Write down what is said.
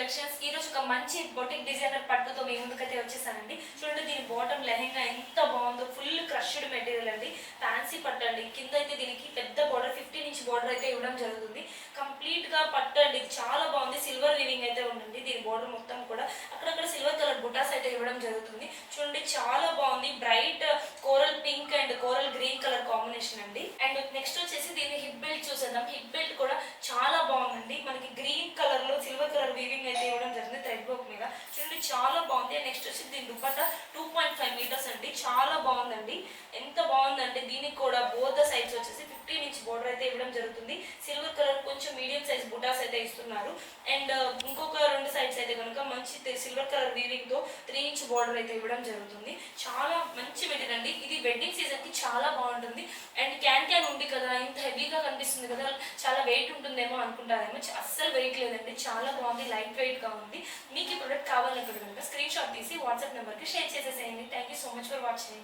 Collections ఈ రోజు ఒక మంచి బొటిక్ డిజైనర్ పట్టుతో మీ ముందుకైతే వచ్చేసానండి. చూడండి దీని బాటమ్ లెహెంగా ఎంత బాగుందో, ఫుల్ క్రష్డ్ మెటీరియల్ అండి, ఫ్యాన్సీ పట్టు అండి. కింద అయితే దీనికి పెద్ద బార్డర్ 15 ఇంచ్ బార్డర్ అయితే ఇవ్వడం జరుగుతుంది. కంప్లీట్ గా పట్టు అండి, ఇది చాలా బాగుంది. సిల్వర్ వీవింగ్ అయితే ఉండండి దీని బార్డర్ మొత్తం కూడా. అక్కడక్కడ సిల్వర్ కలర్ బుటాస్ అయితే ఇవ్వడం జరుగుతుంది. చూడండి చాలా బాగుంది, bright coral pink and coral green colour combination అండి. అండ్ నెక్స్ట్ వచ్చేసి దీని హిప్ బెల్ట్ చూసేద్దాం. హిప్ బెల్ట్ కూడా చాలా బాగుందండి, మనకి గ్రీన్ కలర్ లో సిల్వర్ కలర్ వీవింగ్ అయితే ఇవ్వడం జరిగింది థ్రెడ్ వర్క్ మీద. చూడండి చాలా బాగుంది. నెక్స్ట్ వచ్చి దీని దుపట్టా 2.5 మీటర్స్ అండి, చాలా బాగుందండి. ఎంత బాగుందంటే దీనికి కూడా బోత్ సైడ్స్ వచ్చేసి 15 ఇంచ్ బోర్డర్ అయితే ఇవ్వడం జరుగుతుంది. సిల్వర్ కలర్ కొంచెం మీడియం సైజ్ బుటాస్ అయితే ఇస్తున్నారు. అండ్ ఇంకొక రెండు సైడ్స్ అయితే కనుక మంచి సిల్వర్ కలర్ వీవింగ్ తో 3 ఇంచ్ బోర్డర్ అయితే ఇవ్వడం జరుగుతుంది. చాలా మంచి మెటీరియల్ అండి, ఇది వెడ్డింగ్ సీజన్ కి చాలా బాగుంటుంది. అండ్ క్యాన్ ఉంది కదా, ఇంత హెవీగా కనిపిస్తుంది కదా, చాలా వెయిట్ ఉంటుందేమో అనుకుంటారేమో, అస్సలు వెయిట్ లేదండి, చాలా బాగుంది, లైట్ వెయిట్ గా ఉంది. మీకు ఈ ప్రొడక్ట్ కావాలనుకుంటే కనుక స్క్రీన్ షాట్ తీసి వాట్సాప్ నెంబర్కి షేర్ చేసేసేయండి. Thank you so much for watching.